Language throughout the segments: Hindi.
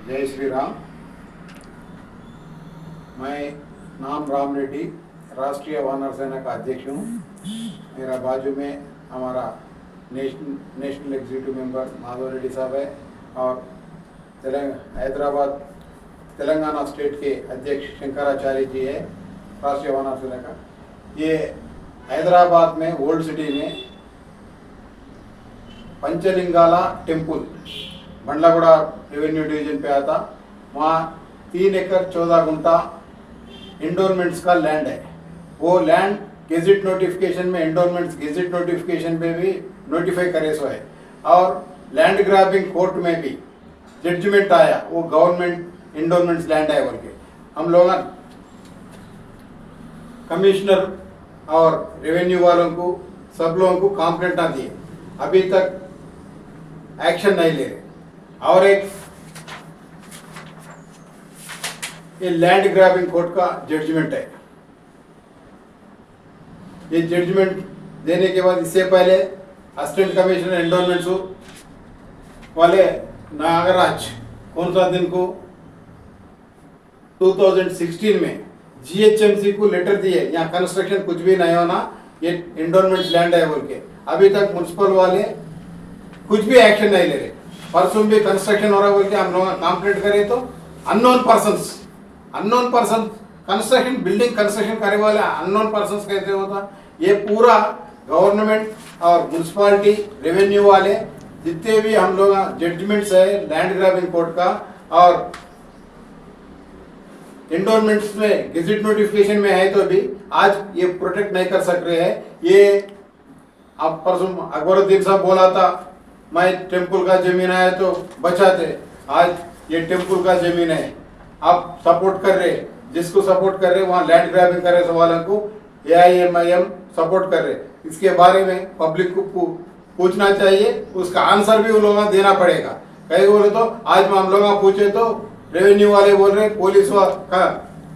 जय श्री राम। मैं नाम राम रेड्डी, राष्ट्रीय वानर सेना का अध्यक्ष हूँ। मेरा बाजू में हमारा national executive member Madhav Reddy साहब है और हैदराबाद तेलंगाना स्टेट के अध्यक्ष शंकराचार्य जी है, राष्ट्रीय वानर सेना का। ये हैदराबाद में ओल्ड सिटी में पंचलिंगाला टेम्पल बंडलागुड़ा रेवेन्यू डिवीजन पे आता। वहाँ 3 एकड़ 14 गुंठा इंडोरमेंट्स का लैंड है। वो लैंड गेजेट नोटिफिकेशन में, इंडोरमेंट्स गेजेट नोटिफिकेशन पे भी नोटिफाई करे सो है और लैंड ग्रैबिंग कोर्ट में भी जजमेंट आया, वो गवर्नमेंट इंडोरमेंट्स लैंड है बोल के। हम लोग कमिश्नर और रेवेन्यू वालों को, सब लोगों को कंप्लेंट ना दिए, अभी तक एक्शन नहीं ले रहे। और एक ये लैंड ग्रैबिंग कोर्ट का जजमेंट है। ये जजमेंट देने के बाद इससे पहले असिस्टेंट कमिश्नर एंडोरमेंट्स वाले नागराज कौन सा दिन को 2016 में जीएचएमसी को लेटर दिए, यहाँ कंस्ट्रक्शन कुछ भी नहीं होना, ये एंडोरमेंट्स लैंड है बोल के। अभी तक म्युनिसिपल वाले कुछ भी एक्शन नहीं ले रहे। परसों भी कंस्ट्रक्शन हो रहा बोल के हम लोग कंप्लेंट करे तो unknown person construction, building construction करने वाले अननोन पर्सन कैसे होता। ये पूरा गवर्नमेंट और म्युनिसिपालिटी रेवेन्यू वाले जितने भी हम लोग जजमेंट्स है लैंड ग्रैबिंग कोर्ट का और एंडोरमेंट्स में गेजेट नोटिफिकेशन में है तो भी आज ये प्रोटेक्ट नहीं कर सक रहे हैं। ये अब परसों अकबरुद्दीन साहब बोला था मैं टेम्पल का जमीन है तो बचाते, आज ये टेम्पल का जमीन है, आप सपोर्ट कर रहे, जिसको सपोर्ट कर रहे वहाँ लैंड ग्रैबिंग कर रहे सवालों को AIMIM सपोर्ट कर रहे। इसके बारे में पब्लिक को पूछना चाहिए, उसका आंसर भी उन लोगों को देना पड़ेगा। कहीं बोले तो आज हम लोग पूछे तो रेवेन्यू वाले बोल रहे, पुलिस का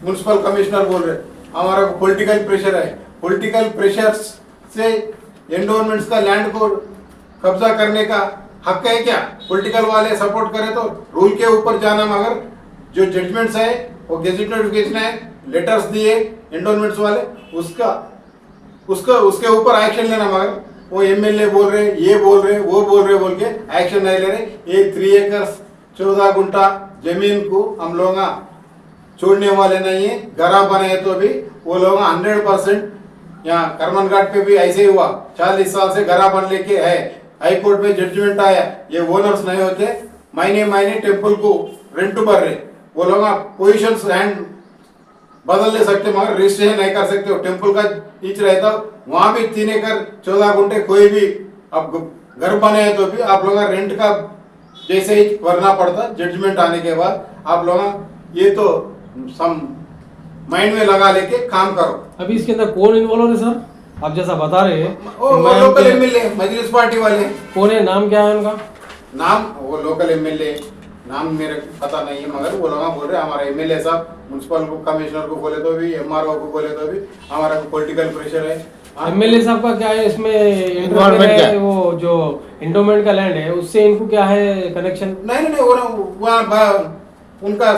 म्युनिसिपल कमिश्नर बोल रहे हमारा पॉलिटिकल प्रेशर है। पॉलिटिकल प्रेशर से एंडोरमेंट्स का लैंड को कब्जा करने का हक है क्या? पॉलिटिकल वाले सपोर्ट करे तो रूल के ऊपर जाना, मगर जो जजमेंट्स है वो गेजेट नोटिफिकेशन है, लेटर्स दिए एंडोरमेंट्स वाले, उसके ऊपर एक्शन लेना, मगर वो MLA बोल रहे, ये बोल रहे, वो बोल रहे बोल के एक्शन नहीं ले रहे। ये 3 एकड़ 14 गुंठा जमीन को हम लोग छोड़ने वाले नहीं है। घर बनाए तो भी वो लोग 100% यहाँ करमन घाट पे भी ऐसे ही हुआ, 40 साल से घर बन लेके है, हाई कोर्ट में जजमेंट आया, ये ओनर्स नहीं होते, महीने टेम्पल को रेंट भर रहे, वो लोग पोजिशन हैंड बदल ले सकते मगर रजिस्ट्रेशन नहीं कर सकते। हो टेम्पल का ईच रहता, वहां भी 3 एकड़ 14 गुंठे कोई भी अब घर बने हैं तो भी आप लोग रेंट का जैसे ही भरना पड़ता। जजमेंट आने के बाद आप लोग ये तो सम माइंड में लगा लेके काम करो। अभी इसके अंदर कौन इन्वॉल्व है सर? आप जैसा बता रहे हैं लोकल MLA मजलिस पार्टी वाले। कौन है, नाम क्या है उनका? नाम वो लोकल MLA, नाम मेरे पता नहीं है, मगर वो लोग बोल रहे हमारा MLA साहब म्युनिसिपल को कमिश्नर को बोले तो भी, MRO को बोले तो भी हमारा पॉलिटिकल प्रेशर है। MLA साहब का क्या है इसमें इन्वॉल्वमेंट है? वो जो एंडोमेंट का लैंड है उससे इनको क्या है कनेक्शन? नहीं, वहाँ उनके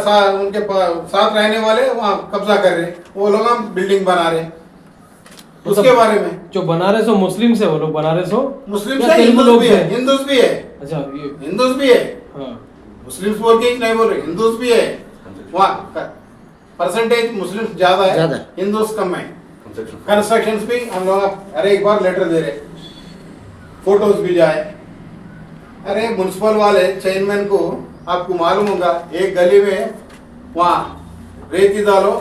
साथ रहने वाले वहाँ कब्जा कर रहे, वो लोग बिल्डिंग बना रहे, उसके बारे में जो बना रहे सो मुस्लिम से, वो लोग बना रहे सो मुस्लिम से, हिंदूज भी है। अच्छा, हिंदूज भी है, मुस्लिम बोल के नहीं बोल रहे, हिंदूज भी है। वहाँ परसेंटेज मुस्लिम ज्यादा है, हिंदूज कम है। कंस्ट्रक्शन भी हम लोग अरे एक बार लेटर दे रहे, फोटोज भी जाए। अरे म्युनिसिपल वाले चेयरमैन को आपको मालूम होगा, एक गली में वहाँ रेती डालो,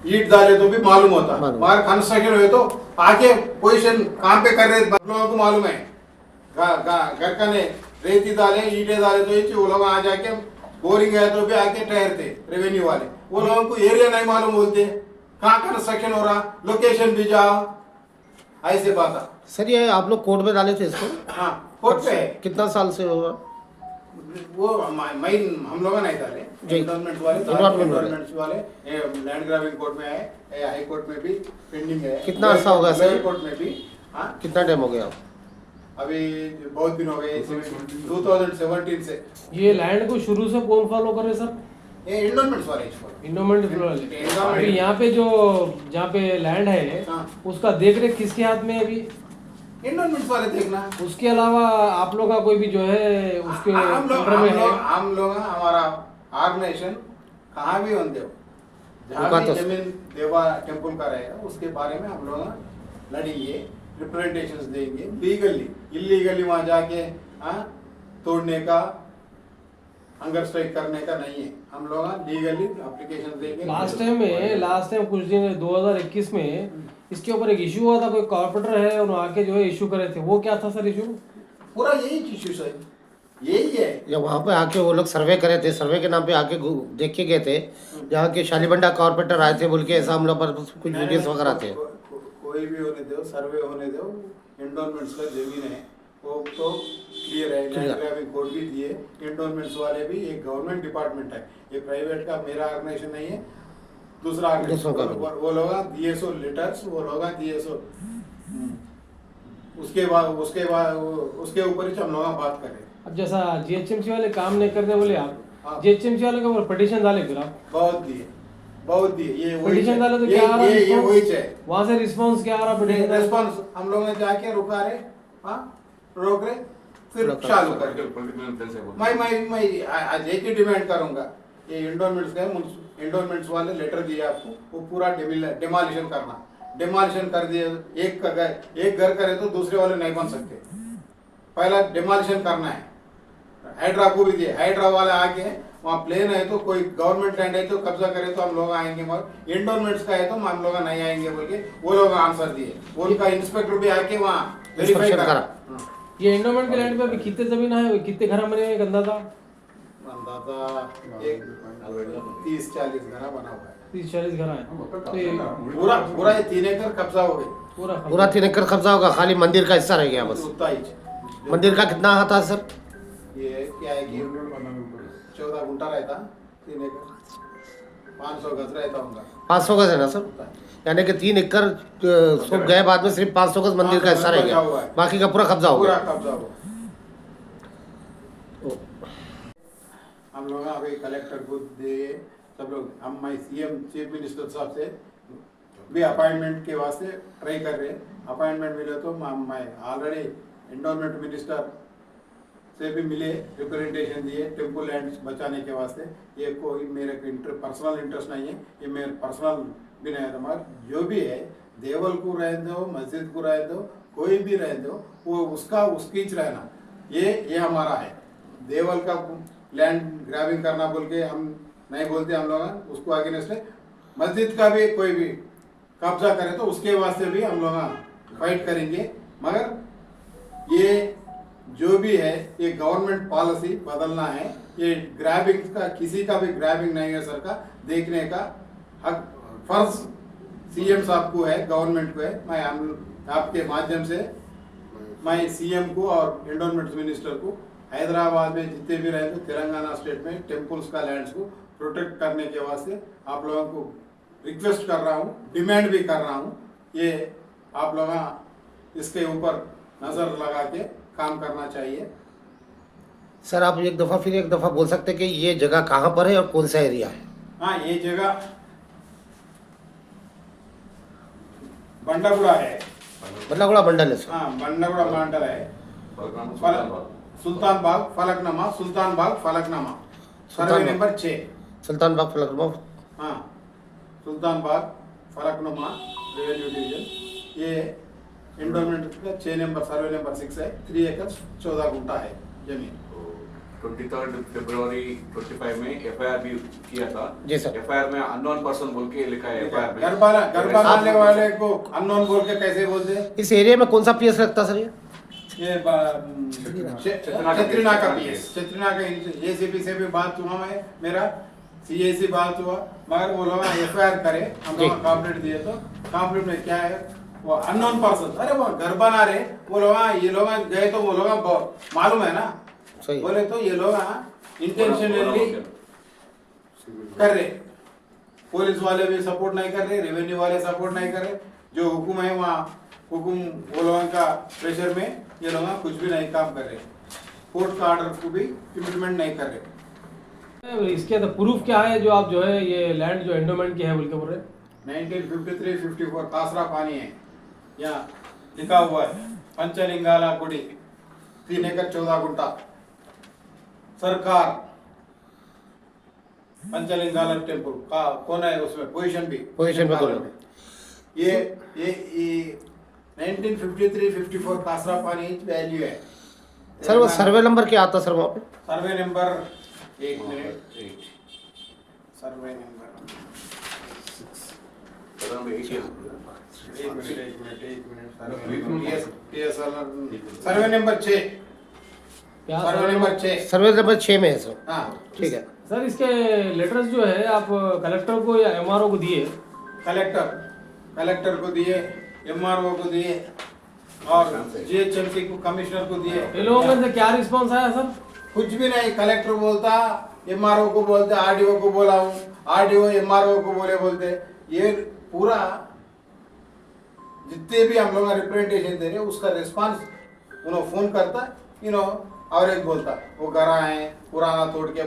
ईट डाले तो भी मालूम होता, बाहर कंस्ट्रक्शन हुए तो आके पोजीशन कहाँ पे कर रहे लोगों को मालूम है। घर का ने रेती डाले, ईटे डाले तो वो लोग आ जाके बोरिंग है तो भी आके ठहरते रेवेन्यू वाले। वो लोगों को एरिया नहीं मालूम बोलते, कहाँ कंस्ट्रक्शन हो रहा, लोकेशन भी जाओ, ऐसे बात। सर ये आप लोग कोर्ट में डाले थे इसको? हाँ, कोर्ट पे है। कितना साल से होगा? वो हम लोग नहीं डाले, एनवायरमेंट वाले लैंड ग्रैबिंग कोर्ट में है, हाई कोर्ट में भी पेंडिंग है। कितना अर्सा होगा सर? कोर्ट में भी। कितना टाइम हो गया? अभी बहुत दिन हो गए 2017 से ये लैंड को शुरू से कौन फॉलो करे सर? ये एंडोमेंट्स वाले इसको इंडोमेंट वाले। अभी यहाँ पे जो जहाँ पे लैंड है हाँ। उसका देख रेख किसके हाथ में है अभी? एंडोमेंट्स वाले देखना उसके अलावा आप लोग का कोई भी जो है उसके अंडर में है? हम लोग हमारा ऑर्गेनाइजेशन कहाँ भी होने दो जहाँ उनका भी तो- जमीन देवा टेम्पल का रहेगा उसके बारे में हम लोग लड़ेंगे, रिप्रेजेंटेशंस देंगे लीगली। इलीगली वहाँ जाके तोड़ने का, हंगर स्ट्राइक करने का नहीं है। हम लोग लीगली एप्लीकेशन देंगे। लास्ट टाइम कुछ दिन 2021 में इसके ऊपर एक इशू हुआ था, कोई कॉर्पोरेटर है और आके जो है इशू करे थे, वो क्या था सर इशू? पूरा यही इश्यूज है, यही है। या वहाँ पे आके वो लोग सर्वे करे थे, सर्वे के नाम पे आके देख के गए थे, जहाँ के शालीबंडा कॉर्पोरेटर आए थे बोल के ऐसा हम लोग पर कुछ वीडियोस वगैरह थे। कोई भी होने दो, सर्वे होने दो, एंडोमेंट्स का जमीन है वो तो क्लियर है। लैंड ग्रैबिंग कोड भी दिए। एंडोमेंट्स वाले भी एक गवर्नमेंट डिपार्टमेंट है, ये प्राइवेट का मेरा ऑर्गेनाइजेशन नहीं है, दूसरा ऑर्गेनाइजेशन। वो लोग DSO लेटर्स, वो लोग DSO उसके उसके ऊपर ही हम लोग बात कर रहे हैं। अब जैसा GHMC वाले काम नहीं करते बोले हाँ। आप, GHMC वाले के ऊपर पिटीशन डाले फिर आप? बहुत दिए ये वही पिटीशन डाले तो ये क्या आ रहा ये वही है? है। वहाँ से रिस्पांस क्या आ रहा पिटीशन? रेस्पॉन्स हम लोग ने जाके रुका रहे, रोक रहे, फिर चालू कर मैं आज एक ही डिमांड करूंगा, ये एंडोमेंट्स का एंडोमेंट्स वाले लेटर दिए आपको, वो पूरा डिमोलिशन करना। डिमोलिशन कर दिए, एक घर करे तो दूसरे वाले नहीं बन सकते, पहला डिमोलिशन करना है। हाइड्रा को भी दिए, हाइड्रा वाले आके वहाँ प्लेन है तो कोई गवर्नमेंट लैंड है तो कब्जा करे तो हम लोग आएंगे, मगर एंडोमेंट्स का है तो हम लोग नहीं आएंगे बोल के वो लोग आंसर दिए। उनका इंस्पेक्टर भी आके वहाँ वेरीफाई करा। ये एंडोमेंट के लैंड पे अभी कितने जमीन है, कितने घर बने हुए? अंदाजा 30-40 घर बना हुआ है। 30-40 घर है तो ये पूरा ये 3 एकड़ कब्जा हो गई। पूरा 3 एकड़ कब्जा होगा, खाली मंदिर का हिस्सा रह गया बस। उतना ही। मंदिर का कितना आता है सर? ये क्या है कि 14 गुंठा रहता, 3 एकड़ 500 गज रहता होगा। 500 गज है ना सर? यानी कि 3 एकड़ सब गए, बाद में सिर्फ 500 गज मंदिर का हिस्सा रह गया, बाकी का पूरा कब्जा हो पूरा गया। कब्जा हो। हम लोग अभी कलेक्टर को दिए, सब लोग हम CM चीफ मिनिस्टर साहब से भी अपॉइंटमेंट के वास्ते ट्राई कर रहे हैं। अपॉइंटमेंट मिले तो मैं ऑलरेडी एंडोमेंट मिनिस्टर से भी मिले, रिप्रेजेंटेशन दिए टेम्पल लैंड बचाने के वास्ते। ये कोई मेरे पर्सनल इंटरेस्ट नहीं है, ये मेरे पर्सनल भी नहीं है, मगर जो भी है देवल को रह दो, मस्जिद को रह दो, कोई भी रह दो, वो उसकी रहना, ये हमारा है। देवल का लैंड ग्रैबिंग करना बोल के हम नहीं बोलते, हम लोग उसको अगेंस्ट है। मस्जिद का भी कोई भी कब्जा करे तो उसके वास्ते भी हम लोग फाइट करेंगे, मगर ये जो भी है ये गवर्नमेंट पॉलिसी बदलना है। ये ग्रैबिंग का किसी का भी ग्रैबिंग नहीं है, सर का देखने का हक फर्ज CM साहब को है, गवर्नमेंट को है। मैं आपके माध्यम से मैं CM को और एंडोमेंट मिनिस्टर को हैदराबाद में जितने भी रहे तो तेलंगाना स्टेट में टेम्पल्स का लैंड्स को प्रोटेक्ट करने के वास्ते आप लोगों को रिक्वेस्ट कर रहा हूँ, डिमांड भी कर रहा हूँ। ये आप लोग इसके ऊपर नज़र लगा के काम करना चाहिए। सर आप एक दफ़ा बोल सकते हैं कि ये जगह कहाँ पर है और कौन सा एरिया है? हाँ, ये जगह बंडागुड़ा है, बंडागुड़ा मंडल है सर। हाँ बंडागुड़ा मंडल है। सुल्तान बाग फलकनामा सर्वे नंबर 6, सुल्तान बाग फलकनुमा। हाँ सुल्तान बाग फलकनुमा रेवेन्यू डिवीजन। ये एंडोमेंट का 6 नंबर सर्वे नंबर 6 है। 3 एकड़ 14 गुंठा है जमीन। 23 फरवरी 25 में FIR भी किया था जी सर। FIR में अननोन पर्सन बोल के लिखा है। FIR में घर बनाने वाले को अननोन बोल के कैसे बोलते हैं? इस एरिया में कौन सा PS लगता सर? ये चत्रिना का PS, चत्रिना का ACP से भी बात हुआ, मैं मेरा CAC बात हुआ, मगर वो लोग FIR करे, हम लोग कंप्लीट दिए तो कंप्लीट में क्या है वो अननोन पर्सन। अरे वो घर बना रहे वो लोग, ये लोग गए तो वो लोग मालूम है ना, बोले तो ये लोग इंटेंशनली कर रहे। पुलिस वाले भी सपोर्ट नहीं कर रहे, रेवेन्यू वाले सपोर्ट नहीं कर रहे। जो हुकुम है वहाँ हुकुम वो लोगों का प्रेशर में ये लोग कुछ भी नहीं काम कर रहे, कोर्ट का ऑर्डर को भी इम्प्लीमेंट नहीं कर रहे। इसके अंदर प्रूफ क्या है जो आप जो है ये लैंड जो एंडोमेंट की है बोल के बोल रहे हैं? 1953-54 कासरा पानी है, यहाँ लिखा हुआ है पंचलिंगाला गुड़ी 3 एकड़ 14 गुंठा सरकार पंचलिंगाला टेम्पल का कौन है उसमें पोजीशन भी पोजीशन पे कौन है? ये 1953-54 कासरा पानी वैल्यू है सर वो सर्वे नंबर क्या आता सर वहाँ पे? Survey number 1 minute survey number survey number 6 क्या सर्वे नंबर 6 सर्वे नंबर 6 में है सर। हाँ ठीक है सर इसके लेटर्स जो है आप कलेक्टर को या एमआरओ को दिए? कलेक्टर को दिए, एमआरओ को दिए और जीएचएमसी को कमिश्नर को दिए। इन लोगों से क्या रिस्पॉन्स आया सर? कुछ भी नहीं, कलेक्टर बोलता एमआरओ को बोलते आरडीओ को बोला हूँ, आरडीओ एमआरओ को बोलते ये पूरा जितने भी हम लोग रिप्रेजेंटेशन दे रहे उसका रिस्पांस उन्होंने फोन करता और एक बोलता वो घर आए पुराना तोड़ के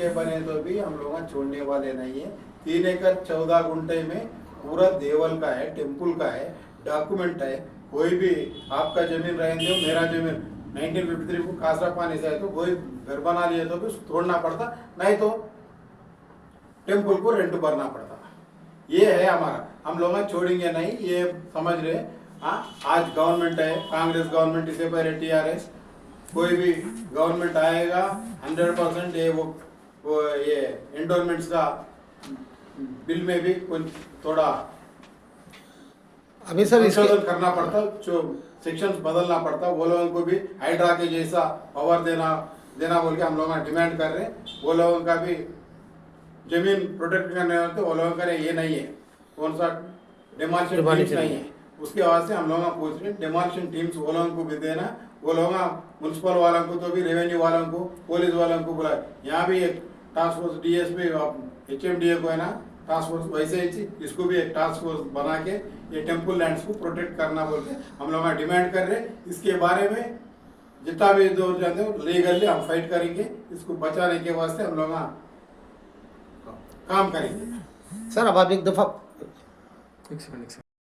बने तो भी हम लोग छोड़ने वाले नहीं है। 3 एकड़ 14 गुंठे में पूरा देवल का है, टेम्पल का है, डॉक्यूमेंट है। कोई भी आपका जमीन रहेंगे मेरा जमीन 1953 को कासरा पानी से है तो कोई घर बना लिया तो भी तोड़ना पड़ता, नहीं तो टेम्पल को रेंट भरना पड़ता। ये है हमारा, हम लोग छोड़ेंगे नहीं, ये समझ रहे। हाँ आज गवर्नमेंट है, कांग्रेस गवर्नमेंट, इससे पहले टीआरएस, कोई भी गवर्नमेंट आएगा 100% ये वो ये एंडोमेंट्स का बिल में भी कुछ थोड़ा अभी सर इसके संशोधन करना पड़ता, जो सेक्शंस बदलना पड़ता, वो लोगों को भी हाइड्रा के जैसा पावर देना बोल के हम लोग डिमांड कर रहे हैं। वो लोगों का भी जमीन प्रोटेक्ट करने होते, वो लोगों का ये नहीं है, कौन सा डिमालिशन टीम्स नहीं है, उसके वजह से हम लोग पूछ रहे हैं डिमालिशन टीम्स वो लोगों को भी देना। वो लोग म्यूनसिपल वालों को तो भी रेवेन्यू वालों को पुलिस वालों को बुलाए। यहाँ भी एक टास्क फोर्स डीएसपी HMDA को है ना टास्क फोर्स, वैसे ही इसको भी एक टास्क फोर्स बना के ये टेम्पल लैंड्स को प्रोटेक्ट करना बोल के हम लोग डिमांड कर रहे हैं। इसके बारे में जितना भी दूर जाते हो लीगली हम फाइट करेंगे, इसको बचाने के वास्ते हम लोग काम करेंगे। सर अब आप एक दफा एक सेकंड